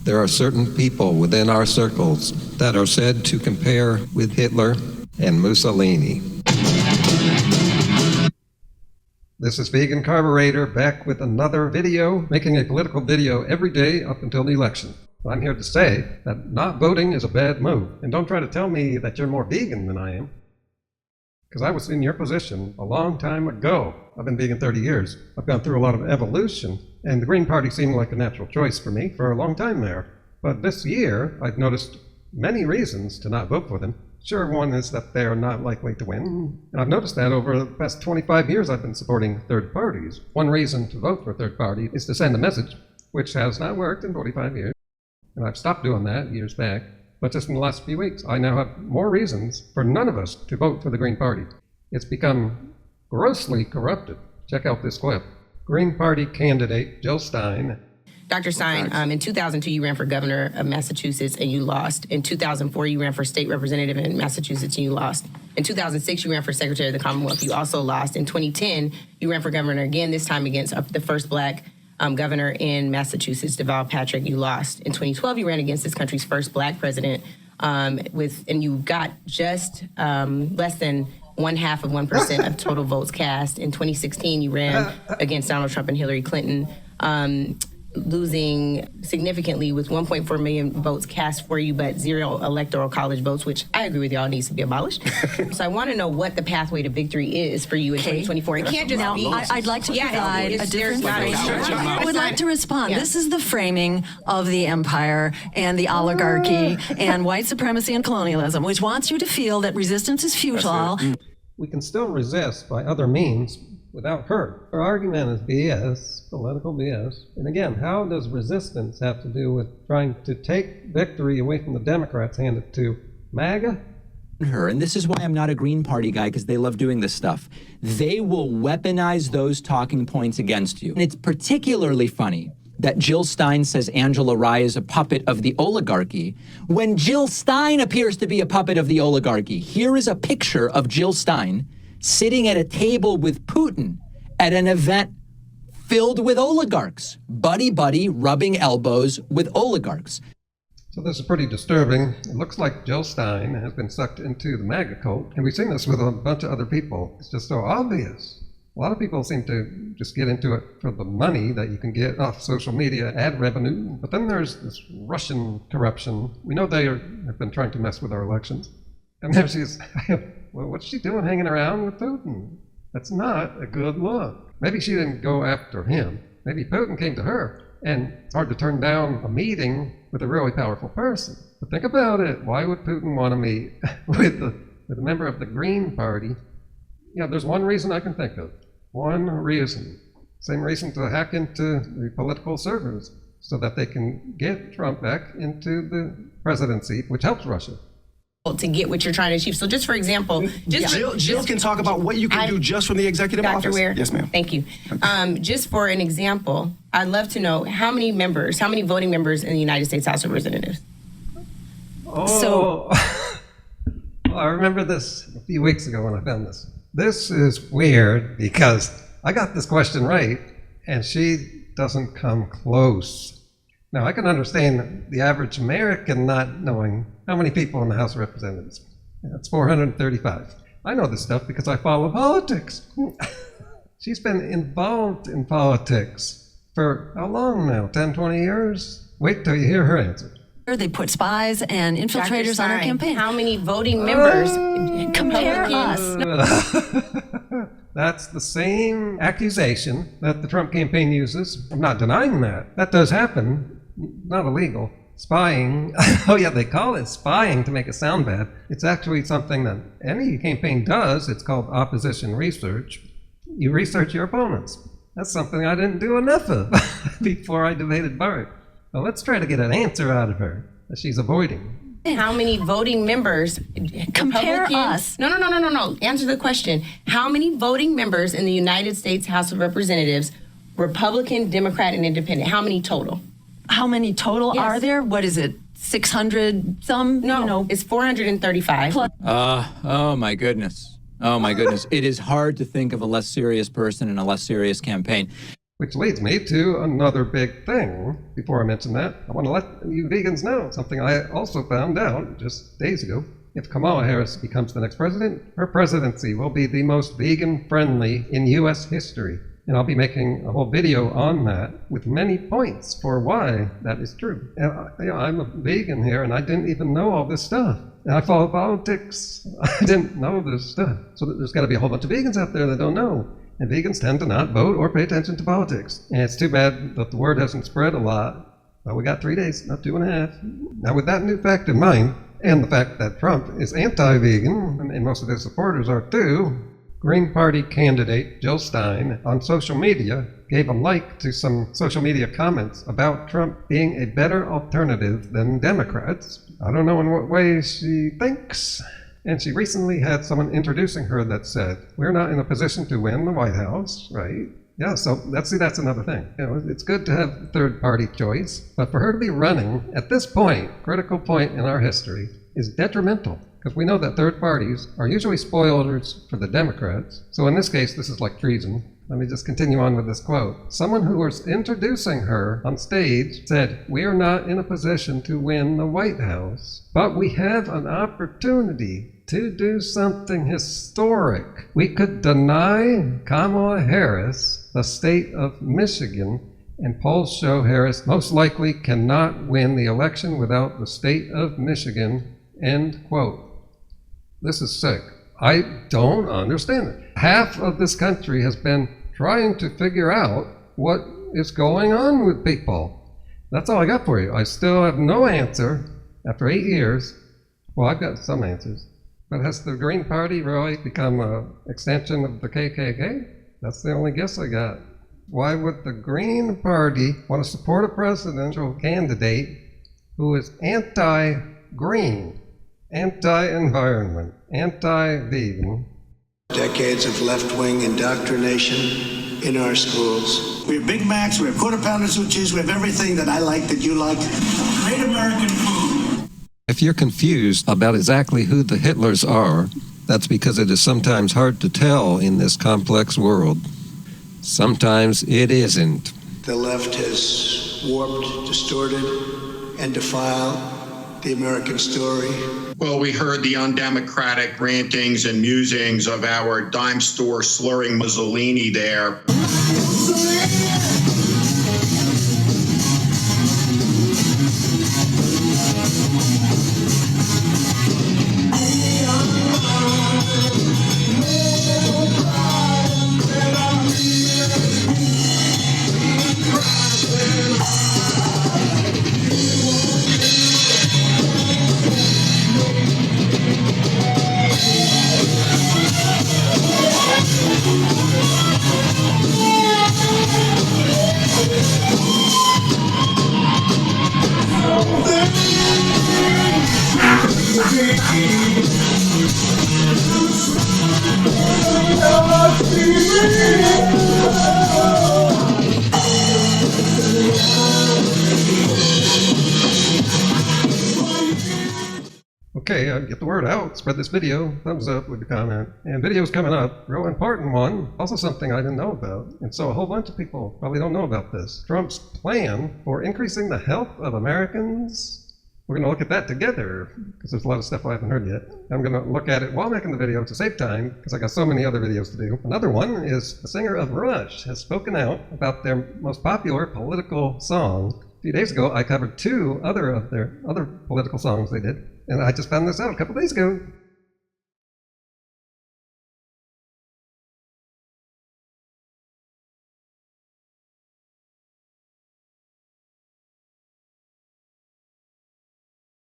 There are certain people within our circles that are said to compare with Hitler and Mussolini. This is Vegan Carburetor back with another video, making a political video every day up until the election. I'm here to say that not voting is a bad move. And don't try to tell me that you're more vegan than I am, because I was in your position a long time ago. I've been vegan 30 years. I've gone through a lot of evolution, and the Green Party seemed like a natural choice for me for a long time there. But this year, I've noticed many reasons to not vote for them. Sure, one is that they are not likely to win, and I've noticed that over the past 25 years I've been supporting third parties. One reason to vote for a third party is to send a message, which has not worked in 45 years, and I've stopped doing that years back. But just in the last few weeks, I now have more reasons for none of us to vote for the Green Party. It's become grossly corrupted. Check out this clip. Green Party candidate Jill Stein. Dr. Stein, in 2002, you ran for governor of Massachusetts and you lost. In 2004, you ran for state representative in Massachusetts and you lost. In 2006, you ran for secretary of the Commonwealth. You also lost. In 2010, you ran for governor again, this time against the first black governor in Massachusetts, Deval Patrick. You lost. In 2012, you ran against this country's first black president, and you got just less than 0.5% of total votes cast. In 2016, you ran against Donald Trump and Hillary Clinton, losing significantly with 1.4 million votes cast for you, but 0 electoral college votes, which I agree with y'all needs to be abolished. So I want to know what the pathway to victory is for you in 2024. It can't just be... I'd like to provide a different framing. I would like to respond. Yeah. This is the framing of the empire and the oligarchy and white supremacy and colonialism, which wants you to feel that resistance is futile. We can still resist by other means without hurt. Our argument is BS, political BS. And again, how does resistance have to do with trying to take victory away from the Democrats, hand it to MAGA? And this is why I'm not a Green Party guy, because they love doing this stuff. They will weaponize those talking points against you. And it's particularly funny that Jill Stein says Angela Rye is a puppet of the oligarchy, when Jill Stein appears to be a puppet of the oligarchy. Here is a picture of Jill Stein sitting at a table with Putin at an event filled with oligarchs, buddy-buddy, rubbing elbows with oligarchs. So this is pretty disturbing. It looks like Jill Stein has been sucked into the MAGA cult, and we've seen this with a bunch of other people. It's just so obvious. A lot of people seem to just get into it for the money that you can get off social media, ad revenue. But then there's this Russian corruption. We know they have been trying to mess with our elections. And there she is. Well, what's she doing hanging around with Putin? That's not a good look. Maybe she didn't go after him. Maybe Putin came to her. And it's hard to turn down a meeting with a really powerful person. But think about it. Why would Putin want to meet with a member of the Green Party? Yeah, there's one reason I can think of. One reason. Same reason to hack into the political servers so that they can get Trump back into the presidency, which helps Russia. To get what you're trying to achieve. So just for example, Jill can talk about what you can do just from the executive office. Dr. Ware, yes, ma'am. Thank you. Just for an example, I'd love to know how many voting members in the United States House of Representatives? Well, I remember this a few weeks ago when I found this. This is weird because I got this question right and she doesn't come close. Now, I can understand the average American not knowing how many people in the House of Representatives. That's 435. I know this stuff because I follow politics. She's been involved in politics for how long now? 10, 20 years? Wait till you hear her answer. They put spies and infiltrators on our campaign. How many voting members? Compare us. That's the same accusation that the Trump campaign uses. I'm not denying that. That does happen. Not illegal. Spying. Oh yeah, they call it spying to make it sound bad. It's actually something that any campaign does. It's called opposition research. You research your opponents. That's something I didn't do enough of before I debated Bart. Well, let's try to get an answer out of her that she's avoiding. How many voting members? Compare us. No. Answer the question. How many voting members in the United States House of Representatives, Republican, Democrat, and Independent? How many total? How many total are there? What is it? 600 some? No, it's 435. Oh my goodness. Oh my goodness. It is hard to think of a less serious person in a less serious campaign. Which leads me to another big thing. Before I mention that, I want to let you vegans know something I also found out just days ago. If Kamala Harris becomes the next president, her presidency will be the most vegan-friendly in U.S. history. And I'll be making a whole video on that with many points for why that is true. And I'm a vegan here, and I didn't even know all this stuff. And I follow politics. I didn't know this stuff. So there's got to be a whole bunch of vegans out there that don't know. And vegans tend to not vote or pay attention to politics. And it's too bad that the word hasn't spread a lot. Well, we got 3 days, not 2.5. Now, with that new fact in mind, and the fact that Trump is anti-vegan, and most of his supporters are too, Green Party candidate Jill Stein on social media gave a like to some social media comments about Trump being a better alternative than Democrats. I don't know in what way she thinks. And she recently had someone introducing her that said, we're not in a position to win the White House, right? Yeah, so that's another thing. You know, it's good to have third-party choice, but for her to be running at this point, critical point in our history, is detrimental. Because we know that third parties are usually spoilers for the Democrats. So in this case, this is like treason. Let me just continue on with this quote. Someone who was introducing her on stage said, we are not in a position to win the White House, but we have an opportunity to do something historic. We could deny Kamala Harris the state of Michigan, and polls show Harris most likely cannot win the election without the state of Michigan, end quote. This is sick. I don't understand it. Half of this country has been trying to figure out what is going on with people. That's all I got for you. I still have no answer after 8 years. Well, I've got some answers. But has the Green Party really become an extension of the KKK? That's the only guess I got. Why would the Green Party want to support a presidential candidate who is anti-green, anti-environment, anti-vegan? Decades of left-wing indoctrination in our schools. We have Big Macs, we have Quarter Pounders with cheese, we have everything that I like that you like. Great American food. If you're confused about exactly who the Hitlers are, that's because it is sometimes hard to tell in this complex world. Sometimes it isn't. The left has warped, distorted, and defiled the American story. Well, we heard the undemocratic rantings and musings of our dime store slurring Mussolini there. Okay, get the word out, spread this video, thumbs up with the comment. And videos coming up, real important one, also something I didn't know about. And so a whole bunch of people probably don't know about this. Trump's plan for increasing the health of Americans. We're going to look at that together, because there's a lot of stuff I haven't heard yet. I'm going to look at it while making the video to save time, because I got so many other videos to do. Another one is the singer of Rush has spoken out about their most popular political song. A few days ago, I covered 2 other of their other political songs they did. And I just found this out a couple days ago.